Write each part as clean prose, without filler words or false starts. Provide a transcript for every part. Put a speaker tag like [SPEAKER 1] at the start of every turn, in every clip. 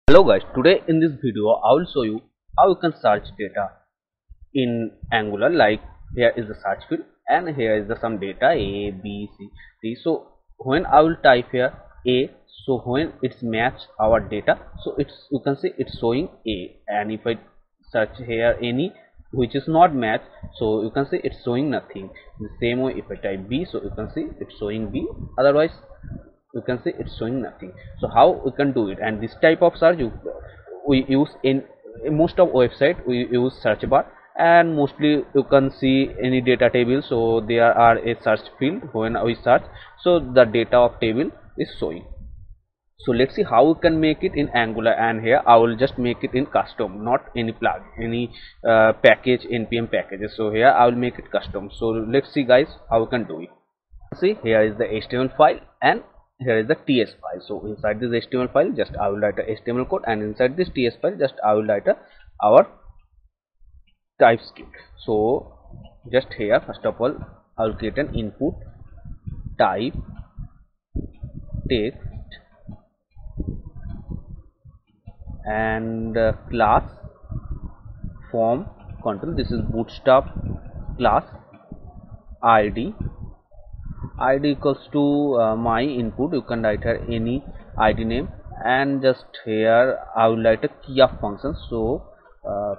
[SPEAKER 1] Hello guys, today in this video I will show you how you can search data in Angular. Like here is the search field and here is the some data A, B, C, D. So when I will type here A, so when it's match our data, so you can see it's showing A, and if I search here any which is not match, so you can see it's showing nothing. The same way if I type B, so you can see it's showing B, otherwise you can see it's showing nothing. So how we can do it? And this type of search we use in most of website. We use search bar, and mostly you can see any data table, so there are a search field. When we search, so the data of table is showing. So let's see how we can make it in Angular, and here I will just make it in custom, not any plug, any package, npm packages. So here I will make it custom. So let's see guys how we can do it. See, here is the HTML file and here is the TS file. So inside this HTML file, just I will write a HTML code, and inside this TS file, just I will write our TypeScript. So just here, first of all, I will create an input type text and class form control. This is bootstrap class id equals to my input. You can write here any id name, and just here I will write a key of function. So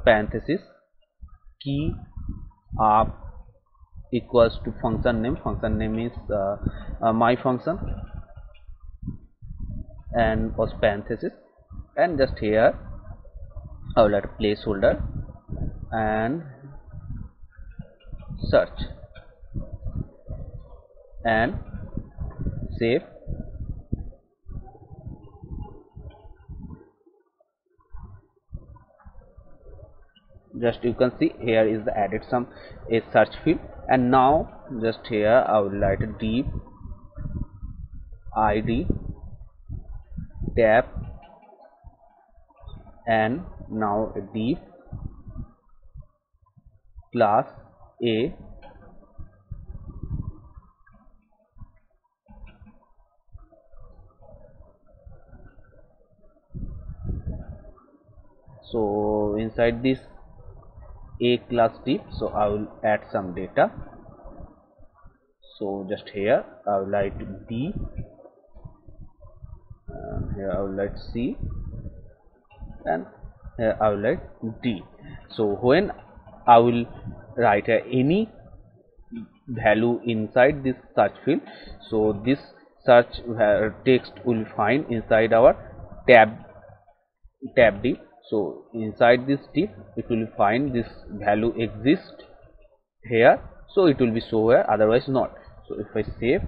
[SPEAKER 1] parenthesis key of equals to function name is my function, and was parenthesis, and just here I will write a placeholder and search and save. Just you can see here is the added some a search field, and now just here I will write a deep id tab, and now a deep class A so inside this A class deep, so I will add some data. So just here I will write B, here I will write C, and here I will write D. So when I will write any value inside this search field, so this search text will find inside our tab div. So inside this div it will find this value exists here, so it will be show here, otherwise not. So if I save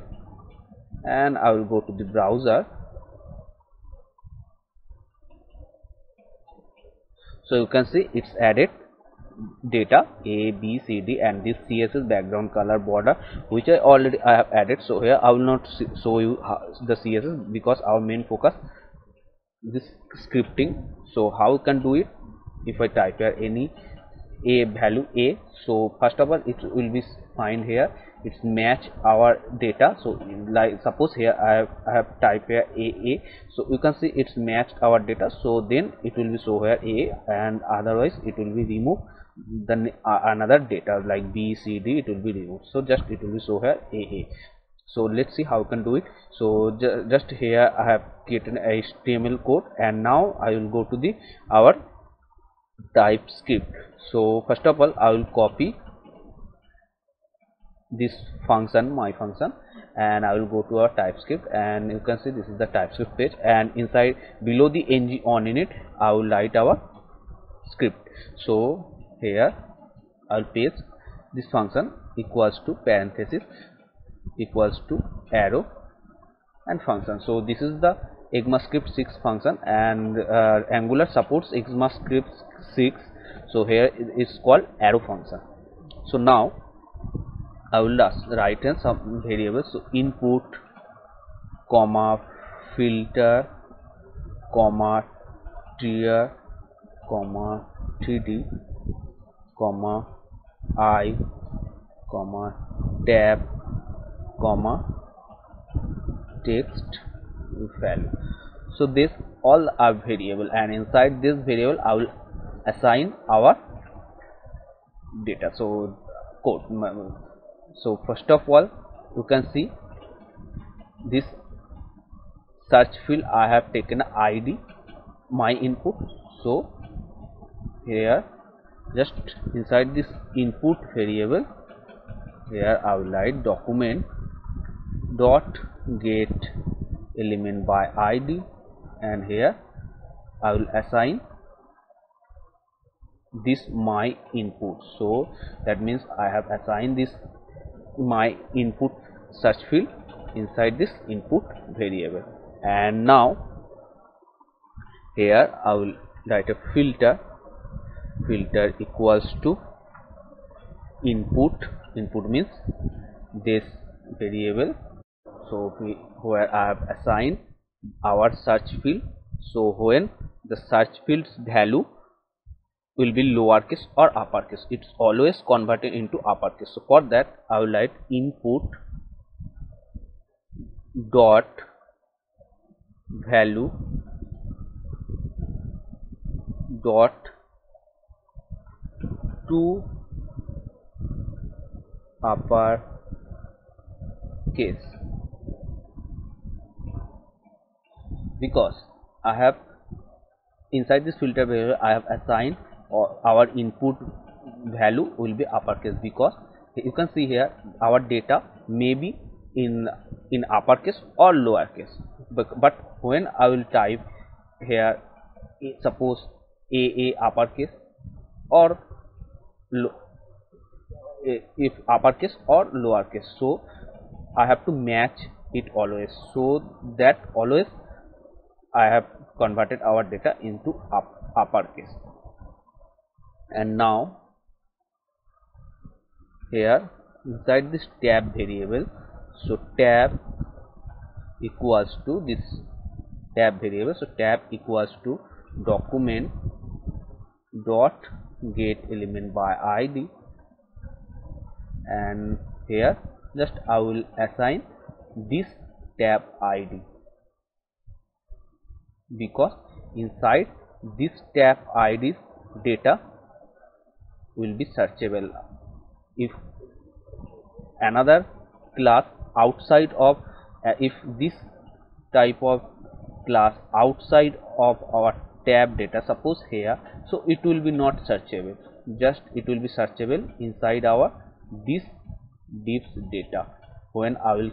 [SPEAKER 1] and I will go to the browser, so you can see it's added data A, B, C, D, and this CSS background color border which I have added. So here I will not show you the CSS because our main focus this scripting. So how you can do it? If I type here any a value A, so first of all it will be find here it's match our data. So like suppose here I have typed here A, so you can see it's matched our data, so then it will be show here A, and otherwise it will be remove the another data like B, C, D, it will be removed. So just it will be show here A. So let's see how you can do it. So just here I have created an HTML code, and now I will go to the our TypeScript. So first of all I will copy this function, my function, and I will go to our TypeScript, and you can see this is the TypeScript page, and inside below the ng on in it I will write our script. So here I will paste this function equals to parenthesis equals to arrow and function. So this is the ECMAScript 6 function, and Angular supports ECMAScript 6, so here it is called arrow function. So now I will write in some variables. So input comma filter comma tier comma 3d comma I comma tab comma text value. So this all our variable, and inside this variable I will assign our data. So code. So first of all, you can see this search field I have taken ID my input. So here just inside this input variable, here I will write document dot get element by ID, and here I will assign this my input. So that means I have assigned this my input search field inside this input variable. And now here I will write a filter equals to input means this variable, so where I have assigned our search field. So when the search field's value will be lowercase or uppercase, it's always converted into uppercase. So for that I will write input dot value dot to upper case, because I have inside this filter variable I have assigned our input value will be uppercase, because you can see here our data may be in uppercase or lowercase. But when I will type here suppose a uppercase or if uppercase or lowercase, so I have to match it always, so that always I have converted our data into uppercase. And now here inside this tab variable, so tab equals to this tab variable, so tab equals to document dot get element by ID, and here just I will assign this tab ID, because inside this tab ID's data will be searchable. If another class outside of if this type of class outside of our tab data, suppose here, so it will be not searchable, just it will be searchable inside our this diffs data when I will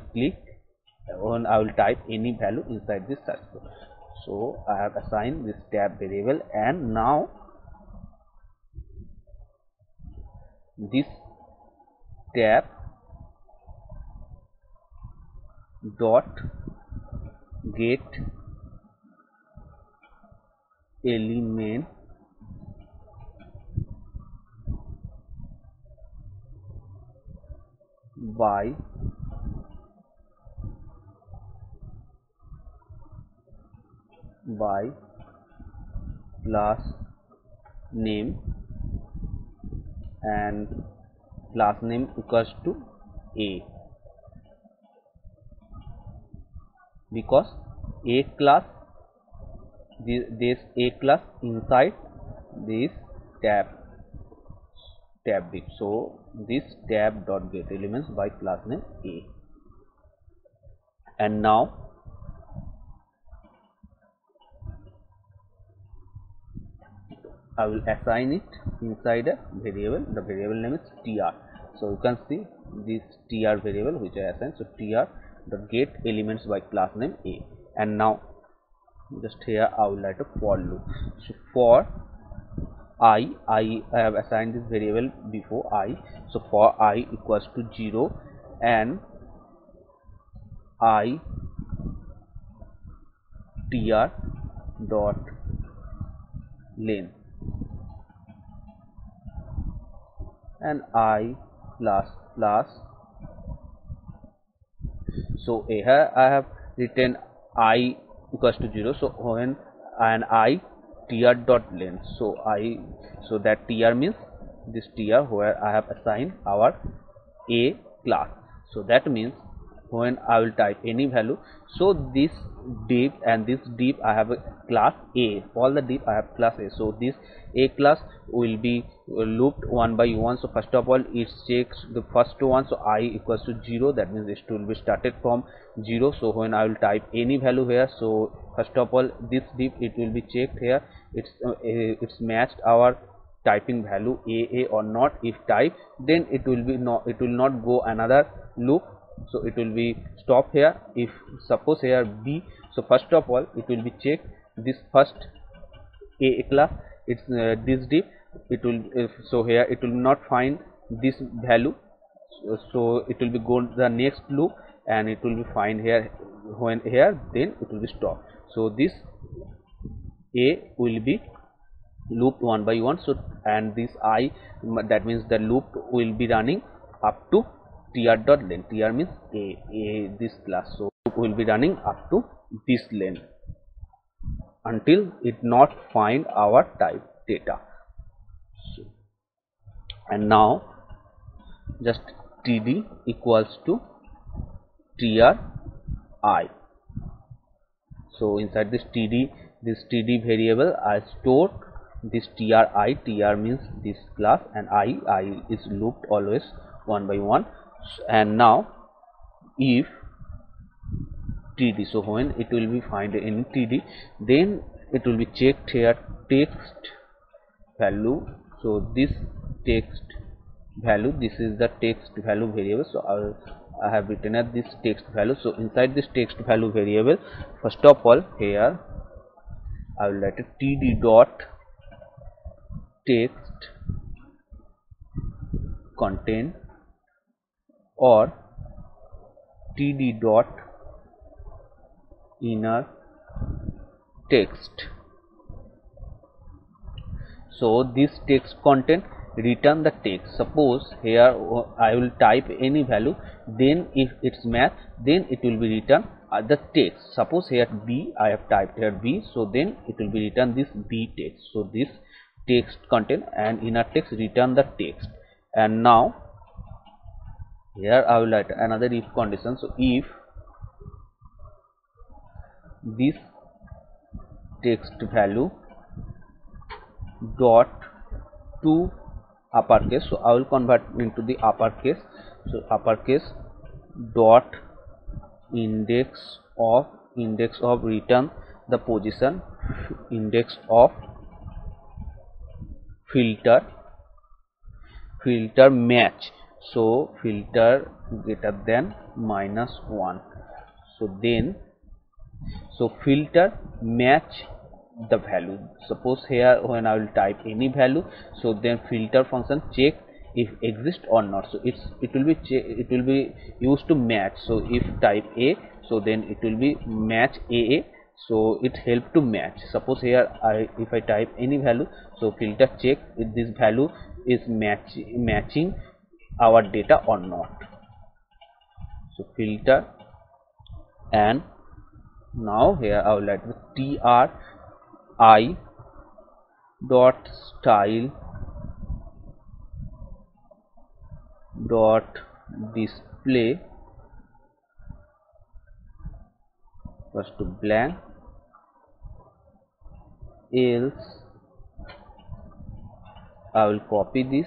[SPEAKER 1] type any value inside this search field. So I have assigned this tab variable, and now this tab dot get element by class name, and class name equals to A, because A class, this A class inside this tab div. So this tab dot get elements by class name A, and now I will assign it inside a variable. The variable name is tr. So you can see this tr variable which I assigned. So tr dot get elements by class name A, and now just here I will write a for loop. So for I have assigned this variable before I. So for I equals to 0 and I tr dot length and I plus. So here I have written I equals to 0. So when and I tr dot length, so that tr means this tr where I have assigned our A class. So that means when I will type any value, so this div and this div I have a class A. All the div I have class A, so this A class will be looped one by one. So first of all it checks the first one, so I equals to 0, that means it will be started from 0. So when I will type any value here, so first of all this div it will be checked here, it's matched our typing value A or not. If type, then it will not go another loop, so it will be stop here. If suppose here B, so first of all it will be checked this first A class, it's this div, it will so here it will not find this value, so it will be go to the next loop and it will be find here, when here then it will be stop. So this A will be looped one by one, so and this I, that means the loop will be running up to tr dot length. Tr means a this class, so loop will be running up to this length until it not find our type data. So, and now just td equals to tri. So inside this td variable I stored this tri. Tr means this class, and I is looped always one by one. And now if td, so when it will be find any td, then it will be checked here text value. So this text value, this is the text value variable, so I have written at this text value. So inside this text value variable, first of all here I will write a td dot text content or td dot inner text. So this text content return the text. Suppose here I will type any value, then if it's match, then it will be return the text. Suppose here B, I have typed here B, so then it will be return this B text. So this text content and inner text return the text. And now here I will write another if condition. So if this text value dot to uppercase, so I will convert into the uppercase. So uppercase dot index of return the position, index of filter match, so filter greater than -1. So then so filter match the value. Suppose here when I will type any value, so then filter function check if exist or not. So it will be used to match. So if type A, so then it will be match AA, so it help to match. Suppose here if I type any value, so filter check if this value is matching our data or not. So filter, and now here I will write tri dot style dot display first to blank, else I will copy this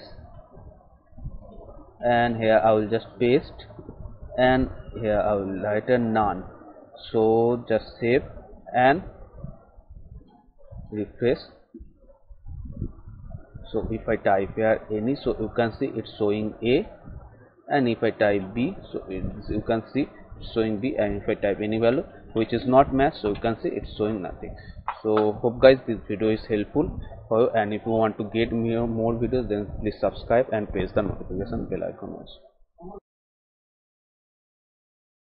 [SPEAKER 1] and here I will just paste, and here I will write a none. So just save and refresh. So if I type here any, so you can see it's showing A, and if I type B, so you can see it's showing B, and if I type any value which is not matched, so you can see it's showing nothing. So hope guys this video is helpful for you, and if you want to get more videos, then please subscribe and press the notification bell icon also.